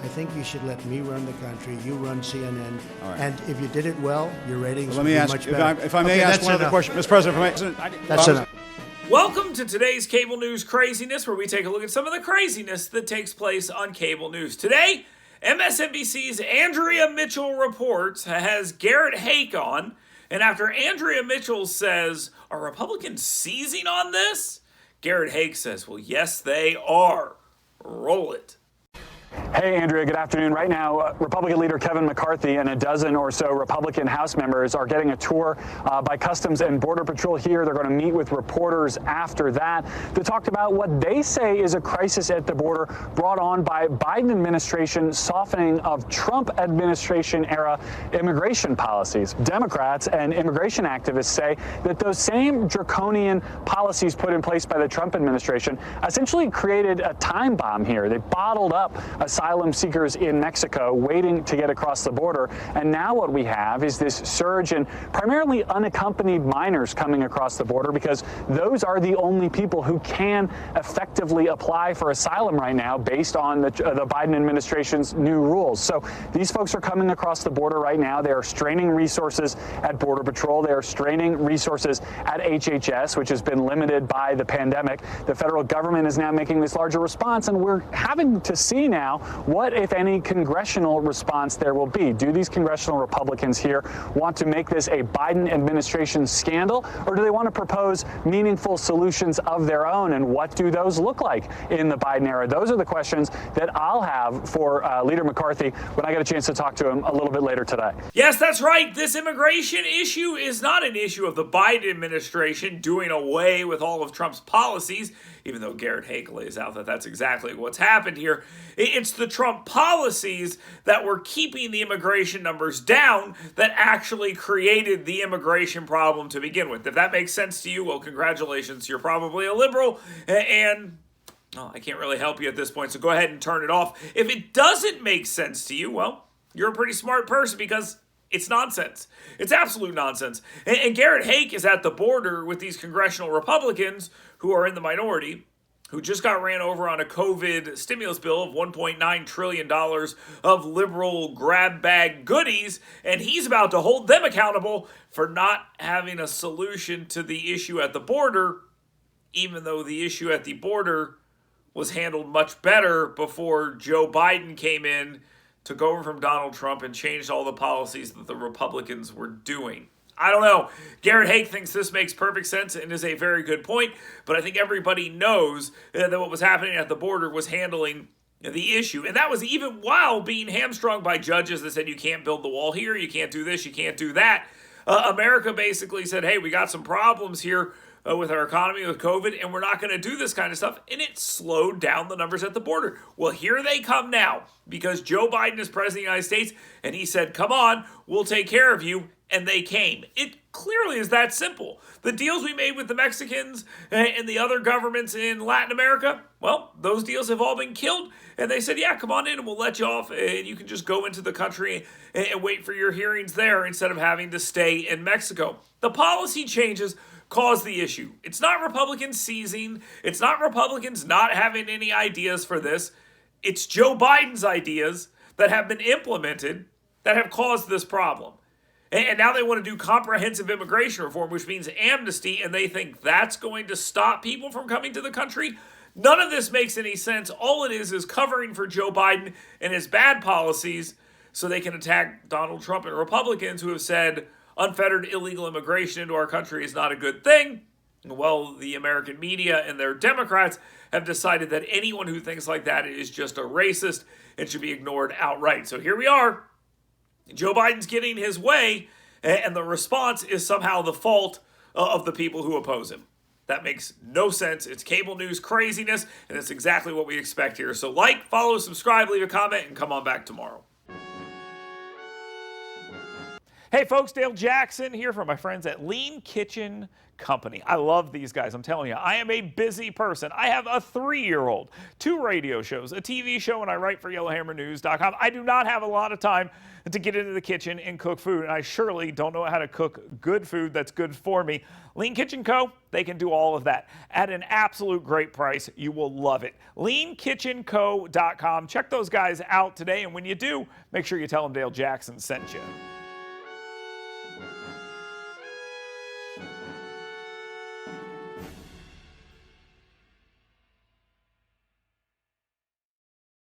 I think you should let me run the country. You run CNN. All right. And if you did it well, your ratings Let would me be ask, much better. if I may ask one other question. Mr. President, That's enough. Welcome to today's Cable News Craziness, where we take a look at some of the craziness that takes place on cable news. Today, MSNBC's Andrea Mitchell reports has Garrett Haake on, and after Andrea Mitchell says, are Republicans seizing on this? Garrett Haake says, well, yes, they are. Roll it. Hey, Andrea, good afternoon. Right now, Republican leader Kevin McCarthy and a dozen or so Republican House members are getting a tour by Customs and Border Patrol here. They're going to meet with reporters after that to talk about what they say is a crisis at the border brought on by Biden administration softening of Trump administration era immigration policies. Democrats and immigration activists say that those same draconian policies put in place by the Trump administration essentially created a time bomb here. They bottled up asylum seekers in Mexico waiting to get across the border. And now what we have is this surge in primarily unaccompanied minors coming across the border, because those are the only people who can effectively apply for asylum right now based on the Biden administration's new rules. So these folks are coming across the border right now. They are straining resources at Border Patrol. They are straining resources at HHS, which has been limited by the pandemic. The federal government is now making this larger response, and we're having to see now what, if any, congressional response there will be. Do these congressional Republicans here want to make this a Biden administration scandal, or do they want to propose meaningful solutions of their own? And what do those look like in the Biden era? Those are the questions that I'll have for Leader McCarthy when I get a chance to talk to him a little bit later today. Yes, that's right. This immigration issue is not an issue of the Biden administration doing away with all of Trump's policies, even though Garrett Haake lays out that that's exactly what's happened here. It's the Trump policies that were keeping the immigration numbers down that actually created the immigration problem to begin with. If that makes sense to you, well, congratulations. You're probably a liberal, and I can't really help you at this point, so go ahead and turn it off. If it doesn't make sense to you, well, you're a pretty smart person, because it's nonsense. It's absolute nonsense. And Garrett Haake is at the border with these congressional Republicans who are in the minority, who just got ran over on a COVID stimulus bill of $1.9 trillion of liberal grab bag goodies, and he's about to hold them accountable for not having a solution to the issue at the border, even though the issue at the border was handled much better before Joe Biden came in, took over from Donald Trump, and changed all the policies that the Republicans were doing. I don't know. Garrett Haake thinks this makes perfect sense and is a very good point, but I think everybody knows that what was happening at the border was handling the issue. And that was even while being hamstrung by judges that said you can't build the wall here, you can't do this, you can't do that. America basically said, hey, we got some problems here with our economy, with COVID, and we're not going to do this kind of stuff. And it slowed down the numbers at the border. Well, here they come now, because Joe Biden is president of the United States, and he said, come on, we'll take care of you. And they came. It clearly is that simple. The deals we made with the Mexicans and the other governments in Latin America, well, those deals have all been killed. And they said, yeah, come on in and we'll let you off. And you can just go into the country and wait for your hearings there instead of having to stay in Mexico. The policy changes caused the issue. It's not Republicans seizing. It's not Republicans not having any ideas for this. It's Joe Biden's ideas that have been implemented that have caused this problem. And now they want to do comprehensive immigration reform, which means amnesty, and they think that's going to stop people from coming to the country. None of this makes any sense. All it is covering for Joe Biden and his bad policies so they can attack Donald Trump and Republicans who have said unfettered illegal immigration into our country is not a good thing. Well, the American media and their Democrats have decided that anyone who thinks like that is just a racist and should be ignored outright. So here we are. Joe Biden's getting his way, and the response is somehow the fault of the people who oppose him. That makes no sense. It's cable news craziness, and it's exactly what we expect here. So like, follow, subscribe, leave a comment, and come on back tomorrow. Hey folks, Dale Jackson here from my friends at Lean Kitchen Company. I love these guys. I'm telling you, I am a busy person. I have a 3-year-old, 2 radio shows, a TV show, and I write for YellowHammerNews.com. I do not have a lot of time to get into the kitchen and cook food, and I surely don't know how to cook good food that's good for me. Lean Kitchen Co., they can do all of that at an absolute great price. You will love it. LeanKitchenCo.com. Check those guys out today, and when you do, make sure you tell them Dale Jackson sent you.